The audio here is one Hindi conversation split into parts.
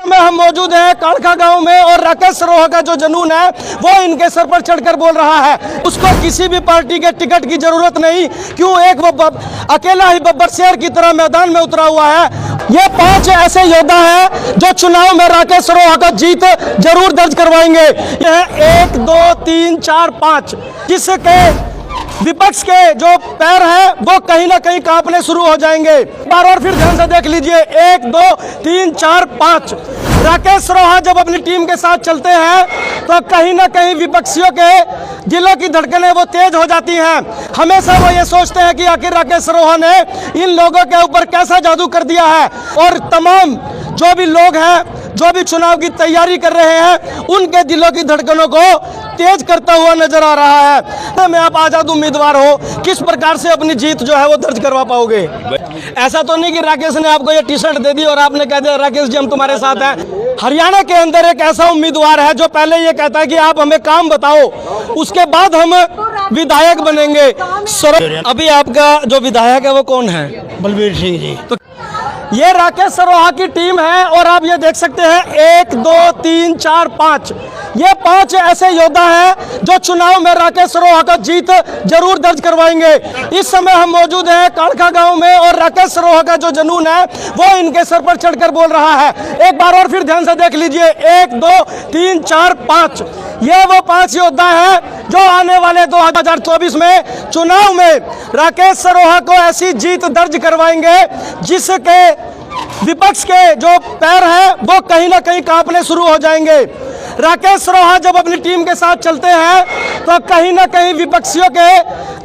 में हम मौजूद हैं काड़खा गांव में और राकेश सरोहा का जो जुनून है वो इनके सर पर चढ़कर बोल रहा है। उसको किसी भी पार्टी के टिकट की जरूरत नहीं, क्यों एक वो अकेला ही बब्बर शेर की तरह मैदान में उतरा हुआ है। ये 5 ऐसे योद्धा हैं जो चुनाव में राकेश सरोहा का जीत जरूर दर्ज करवाएंगे। यह 1 2 3 4 5 जिसके विपक्ष के जो पैर हैं वो कहीं ना कहीं कांपने शुरू हो जाएंगे। बार और फिर ध्यान से देख लीजिए, 1 2 3 4 5। राकेश सरोहा जब अपनी टीम के साथ चलते हैं तो कहीं ना कहीं विपक्षियों के दिलों की धड़कनें वो तेज हो जाती हैं। हमेशा वो ये सोचते हैं कि आखिर राकेश सरोहा ने इन लोगों के ऊपर कैसा जादू कर दिया है। और तमाम जो भी लोग हैं जो भी चुनाव की तैयारी कर रहे हैं उनके दिलों की धड़कनों को तेज करता हुआ नजर आ रहा है। तो मैं आप आजाद उम्मीदवार हो, किस प्रकार से अपनी जीत जो है वो दर्ज करवा पाओगे? ऐसा तो नहीं कि राकेश ने आपको ये टी शर्ट दे दी और आपने कह दिया राकेश जी हम तुम्हारे साथ हैं। हरियाणा के अंदर एक ऐसा उम्मीदवार है जो पहले ये कहता है कि आप हमें काम बताओ, उसके बाद हम विधायक बनेंगे। अभी आपका जो विधायक है वो कौन है? बलबीर सिंह जी। तो ये राकेश सरोहा की टीम है और आप ये देख सकते हैं 1 2 3 4 5। ये 5 ऐसे योद्धा हैं जो चुनाव में राकेश सरोहा का जीत जरूर दर्ज करवाएंगे। इस समय हम मौजूद हैं काड़खा गांव में और राकेश सरोहा का जो जुनून है वो इनके सर पर चढ़कर बोल रहा है। एक बार और फिर ध्यान से देख लीजिए, 1 2 3 4 5। ये वो 5 योद्धा हैं जो आने वाले 2024 में चुनाव में राकेश सरोहा को ऐसी जीत दर्ज करवाएंगे जिसके विपक्ष के जो पैर हैं वो कहीं ना कहीं कांपने शुरू हो जाएंगे। राकेश सरोहा जब अपनी टीम के साथ चलते हैं तो कहीं ना कहीं विपक्षियों के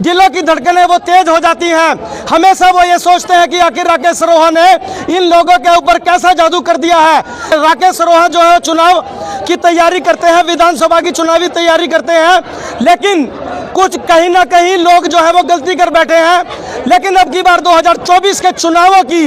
दिलों की धड़कनें वो तेज हो जाती हैं। हमेशा वो ये सोचते हैं कि आखिर राकेश सरोहा ने इन लोगों के ऊपर कैसा जादू कर दिया है। राकेश सरोहा जो है चुनाव की तैयारी करते हैं, विधानसभा की चुनावी तैयारी करते हैं, लेकिन कुछ कहीं ना कहीं लोग जो है वो गलती कर बैठे हैं। लेकिन अब की बार 2024 के चुनावों की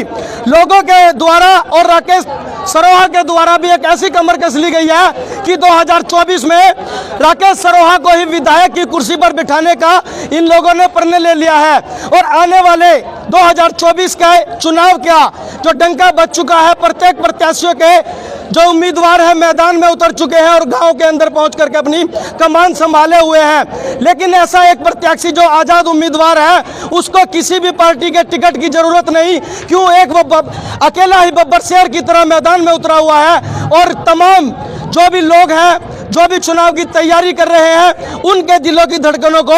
लोगों के द्वारा और राकेश सरोहा के द्वारा भी एक ऐसी कमर कस ली गई है कि 2024 में राकेश सरोहा को ही विधायक की कुर्सी पर बिठाने का इन लोगों ने प्रण ले लिया है। और आने वाले 2024 के चुनाव का जो डंका बज चुका है, प्रत्येक प्रत्याशियों के जो उम्मीदवार हैं मैदान में उतर चुके हैं और गांव के अंदर पहुंच करके अपनी कमान संभाले हुए हैं। लेकिन ऐसा एक प्रत्याशी जो आजाद उम्मीदवार है उसको किसी भी पार्टी के टिकट की जरूरत नहीं, क्यों एक वो अकेला ही बब्बर शेर की तरह मैदान में उतरा हुआ है। और तमाम जो भी लोग हैं जो भी चुनाव की तैयारी कर रहे हैं उनके दिलों की धड़कनों को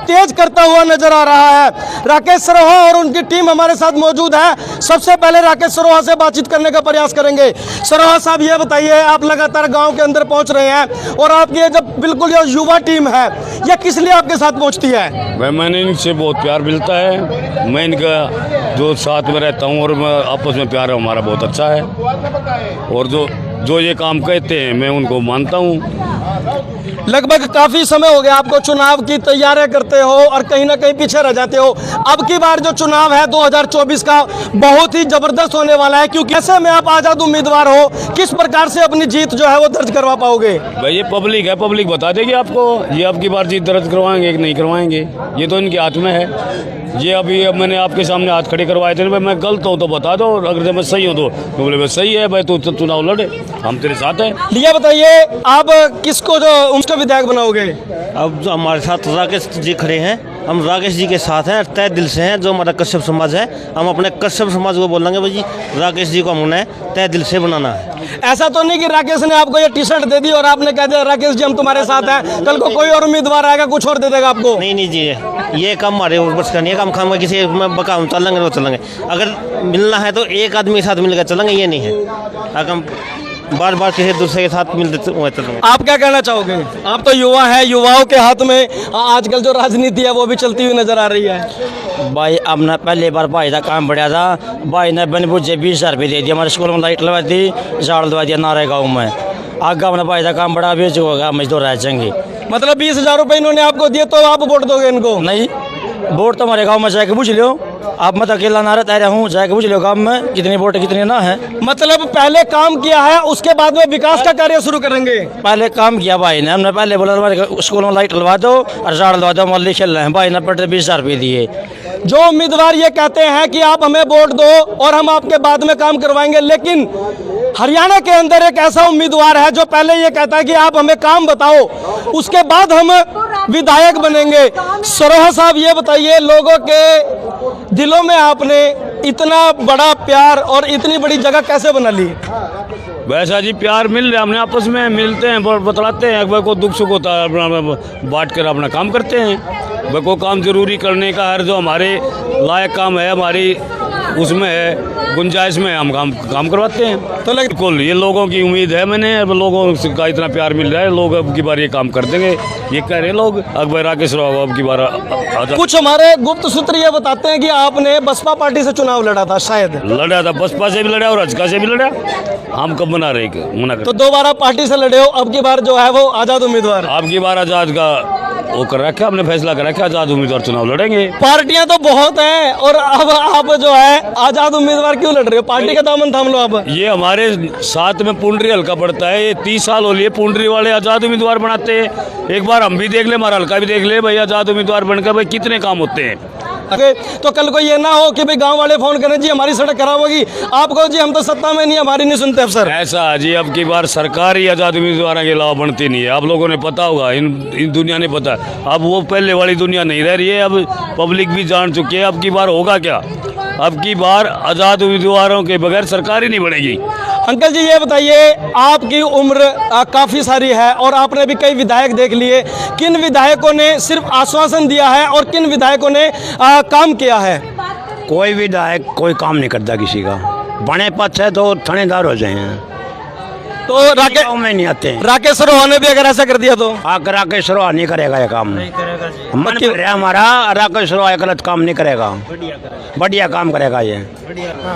तेज करता हुआ नजर आ रहा है। राकेश सरोहा और उनकी टीम हमारे साथ मौजूद है। सबसे पहले राकेश सरोहा से बातचीत करने का प्रयास करेंगे। सरोहा साहब ये बताइए, आप लगातार गांव के अंदर पहुंच रहे हैं और आपकी जब बिल्कुल ये युवा टीम है, यह किस लिए आपके साथ पहुंचती है? मैंने इनसे बहुत प्यार मिलता है, मैं इनका जो साथ में रहता हूँ और आपस में प्यार हमारा बहुत अच्छा है। और जो ये काम कहते हैं मैं उनको मानता हूँ। लगभग काफी समय हो गया आपको चुनाव की तैयारी करते हो और कहीं ना कहीं पीछे रह जाते हो। अब की बार जो चुनाव है 2024 का बहुत ही जबरदस्त होने वाला है, क्योंकि ऐसे में आप आजाद उम्मीदवार हो, किस प्रकार से अपनी जीत जो है वो दर्ज करवा पाओगे? भाई ये पब्लिक है, पब्लिक बता देगी आपको ये अब की बार जीत दर्ज करवाएंगे कि नहीं करवाएंगे, ये तो इनके हाथ में है। ये अभी अब मैंने आपके सामने हाथ खड़े करवाए थे, भाई मैं गलत हूँ तो बता दो, अगर मैं सही हूँ तो बोले मैं सही है भाई, तो चुनाव लड़े, हम तेरे साथ हैं। ये बताइए आप किसको जो उनको विधायक बनाओगे? अब जो हमारे साथ राकेश जी खड़े हैं, हम राकेश जी के साथ हैं, तय दिल से हैं। जो हमारा कश्यप समाज है, हम अपने कश्यप समाज को बोलेंगे भाई जी राकेश जी को हमने तय दिल से बनाना है। ऐसा तो नहीं कि राकेश ने आपको ये टी शर्ट दे दी और आपने कह दिया राकेश जी हम तुम्हारे साथ हैं, कल को कोई और उम्मीदवार आएगा कुछ और दे देगा आपको? नहीं जी, ये काम हमारे ऊपर का नहीं है, काम खाम किसी में बका हम चलेंगे वो चलेंगे। अगर मिलना है तो एक आदमी के साथ मिलकर चलेंगे, ये नहीं है अगर हम बार बार किसी दूसरे के साथ मिलते हुए चलेंगे। आप क्या कहना चाहोगे? आप तो युवा है, युवाओं के हाथ में आजकल जो राजनीति है वो भी चलती हुई नजर आ रही है। भाई अब ना पहले बार भाई का काम बढ़िया था, भाई ने बन बुझे 20,000 रुपये दे दिया, हमारे स्कूल में लाइट लगा दी, झाड़ दवा दिया नारे गाँव में। आगे अपना भाई का काम बड़ा बेच होगा, मजदूर रह जाएंगे। मतलब 20,000 रुपये इन्होंने आपको दिए तो आप वोट दोगे इनको? नहीं, वोट तो हमारे गाँव में जाके पूछ लो, आप मत अकेला ना रहता हूँ, जाके पूछ लो गाँव में कितने वोट कितने ना है। मतलब पहले काम किया है उसके बाद में विकास का कार्य शुरू करेंगे? पहले काम किया भाई ने, हमने पहले बोला हमारे स्कूल में लाइट लगा दो और झाड़ लगा दो, मोहल्ले खेल रहे हैं, भाई ने पड़ते 20,000 रुपये दिए। जो उम्मीदवार ये कहते हैं कि आप हमें वोट दो और हम आपके बाद में काम करवाएंगे, लेकिन हरियाणा के अंदर एक ऐसा उम्मीदवार है जो पहले ये कहता है कि आप हमें काम बताओ, उसके बाद हम विधायक बनेंगे। सरोहा साहब, ये बताइए, लोगों के दिलों में आपने इतना बड़ा प्यार और इतनी बड़ी जगह कैसे बना ली? वैसा जी प्यार मिल रहा है, हमने आपस में मिलते हैं, बतलाते हैं, अगर कोई दुख सुख होता है अपना बांट कर अपना काम करते हैं। वह कोई काम जरूरी करने का है, जो हमारे लायक काम है, हमारी उसमें है गुंजाइश में हम काम करवाते हैं। तो बिल्कुल ये लोगों की उम्मीद है, मैंने लोगों का इतना प्यार मिल रहा है, लोग अब की बार ये काम कर देंगे, ये कह रहे हैं लोग। अकबर राकेश राव अब की बार कुछ हमारे गुप्त सूत्र ये बताते हैं कि आपने बसपा पार्टी से चुनाव लड़ा था, शायद लड़ा था, बसपा से भी लड़ा और हजका से भी लड़ा। हम कब मना रहे मना कर, तो 2 बार आप पार्टी से लड़े हो, अब की बार जो है वो आजाद उम्मीदवार। अब की बार आजाद का वो कर रखा, हमने फैसला कर रखा, आजाद उम्मीदवार चुनाव लड़ेंगे। पार्टियां तो बहुत हैं और अब आप जो है आजाद उम्मीदवार क्यों लड़ रहे हो? पार्टी का दामन थाम लो आप। ये हमारे साथ में पुंडरी हल्का पड़ता है, ये 30 साल हो लिए पुंडरी वाले आजाद उम्मीदवार बनाते हैं। एक बार हम भी देख ले, हमारा हल्का भी देख ले भाई, आजाद उम्मीदवार बनकर भाई कितने काम होते हैं। तो कल को ये ना हो कि भाई गांव वाले फोन करें जी हमारी सड़क खराब होगी, आप कहो जी हम तो सत्ता में नहीं, हमारी नहीं सुनते अफसर। ऐसा जी अब की बार सरकार ही आजाद उम्मीदवारों के अलावा बनती नहीं है। आप लोगों ने पता होगा, इन दुनिया ने पता, अब वो पहले वाली दुनिया नहीं रह रही है, अब पब्लिक भी जान चुकी है। अब की बार होगा क्या, अब की बार आजाद उम्मीदवारों के बगैर सरकार ही नहीं बनेगी। अंकल जी ये बताइए, आपकी उम्र काफ़ी सारी है और आपने भी कई विधायक देख लिए, किन विधायकों ने सिर्फ आश्वासन दिया है और किन विधायकों ने काम किया है? कोई विधायक कोई काम नहीं करता किसी का, बने पक्ष है तो थानेदार हो जाए हैं, तो राकेश में नहीं आते हैं। राकेश रोहा ने भी अगर ऐसा कर दिया तो आकर राकेश रोहा नहीं करेगा ये काम, नहीं करेगा। मन कर रहा है हमारा, राकेश रोहा गलत काम नहीं करेगा, बढ़िया काम करेगा, ये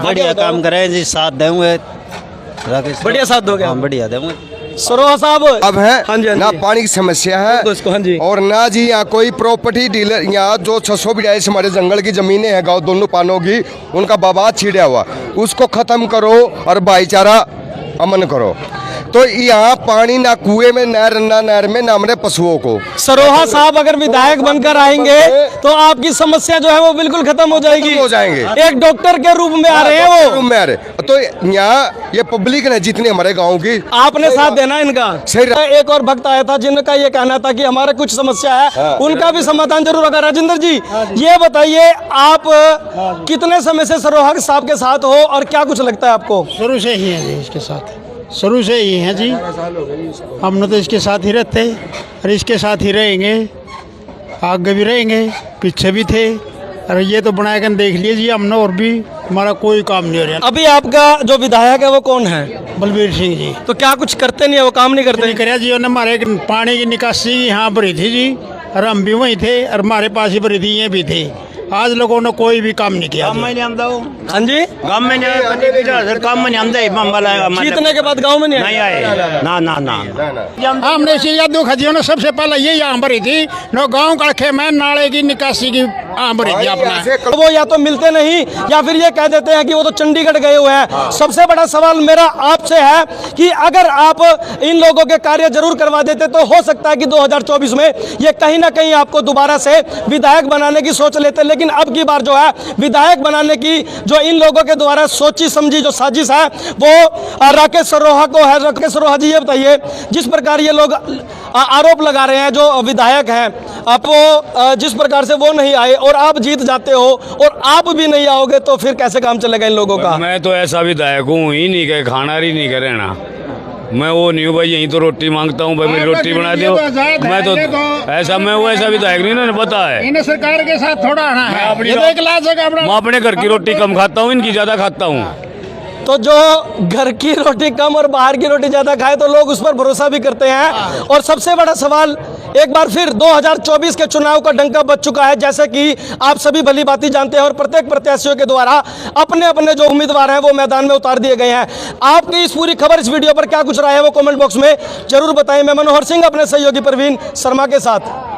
बढ़िया काम करे जी, साथ देंगे राकेश, बढ़िया साथ दोगे? हाँ बढ़िया देंगे। सरोहा साहब अब है हाँ जी, हाँ ना जी। पानी की समस्या है दोस्तों हाँ जी, और ना जी यहाँ कोई प्रॉपर्टी डीलर, यहाँ जो 600 बिडाइस हमारे जंगल की जमीनें हैं गांव दोनों पानों की, उनका बवाद छिड़ा हुआ, उसको खत्म करो और भाईचारा अमन करो। तो यहाँ पानी ना कुएं में, ना नहर में, ना हमारे पशुओं को। सरोहा साहब अगर विधायक बनकर आएंगे तो आपकी समस्या जो है वो बिल्कुल खत्म हो जाएगी, खत्म हो जाएंगे। एक डॉक्टर के रूप में आ रहे हैं वो, रूम में आ रहे। तो यहाँ ये पब्लिक ने जितनी हमारे गाँव की, आपने साथ देना इनका। सही। एक और भक्त आया था जिनका ये कहना था कि हमारे कुछ समस्या है, उनका भी समाधान जरूर होगा। राजेंद्र जी ये बताइए, आप कितने समय से सरोहा साहब के साथ हो और क्या कुछ लगता है आपको? शुरू से ही हैं जी इसके साथ, शुरू से ही हैं जी, हम तो इसके साथ ही रहते और इसके साथ ही रहेंगे, आगे भी रहेंगे, पीछे भी थे। अरे ये तो बनाकर देख लिए जी हमने, और भी हमारा कोई काम नहीं हो रहा। अभी आपका जो विधायक है वो कौन है? बलबीर सिंह जी। तो क्या कुछ करते नहीं है, वो काम नहीं करते? नहीं कराया जी, उन्होंने हमारे पानी की निकासी यहाँ भरी थी जी, और हम भी वहीं थे और हमारे पास ही भरी थी, ये भी थे। आज लोगों ने कोई भी काम नहीं किया। काम में नहीं आमदा हो, हाँ जी, गाँव में नहीं आए, काम में नहीं आमदा, जीतने के बाद गांव में नहीं नहीं आए? आए, ना ना ना। हमने इसी दुख हजियों ने सबसे पहले ये यहाँ भरी थी, नो गाँव कड़खे में नाले की निकासी की यहाँ भरी थी अपना। वो या तो मिलते नहीं या फिर ये कह देते हैं कि वो तो चंडीगढ़ गए हुए हैं। सबसे बड़ा सवाल मेरा आपसे है कि अगर आप इन लोगों के कार्य जरूर करवा देते तो हो सकता है कि 2024 में ये कहीं ना कहीं आपको दोबारा से विधायक बनाने की सोच लेते। लेकिन अब की बार जो है विधायक बनाने की जो इन लोगों के द्वारा सोची समझी जो साजिश है वो राकेश सरोहा को है। राकेश सरोहा जी ये बताइए, जिस प्रकार ये लोग आरोप लगा रहे हैं जो विधायक हैं, आप वो जिस प्रकार से वो नहीं आए और आप जीत जाते हो और आप भी नहीं आओगे तो फिर कैसे काम चलेगा इन लोगों का? मैं तो ऐसा विधायक हूँ ही नहीं कहे, खाना ही नहीं करे ना, मैं वो नहीं हूँ भाई, यहीं तो रोटी मांगता हूँ भाई, मेरी रोटी बना दो। मैं तो ऐसा, मैं वो ऐसा विधायक नहीं, ना पता है इन्हें सरकार के साथ थोड़ा आना है। मैं अपने घर की रोटी कम खाता हूँ, इनकी ज्यादा खाता हूँ। तो जो घर की रोटी कम और बाहर की रोटी ज़्यादा खाए तो लोग उस पर भरोसा भी करते हैं। और सबसे बड़ा सवाल एक बार फिर 2024 के चुनाव का डंका बज चुका है, जैसे कि आप सभी भली भांति जानते हैं, और प्रत्येक प्रत्याशियों के द्वारा अपने अपने जो उम्मीदवार हैं वो मैदान में उतार दिए गए हैं। आपकी इस पूरी खबर, इस वीडियो पर क्या कुछ राय है वो कमेंट बॉक्स में जरूर बताएं। मैं मनोहर सिंह अपने सहयोगी प्रवीण शर्मा के साथ।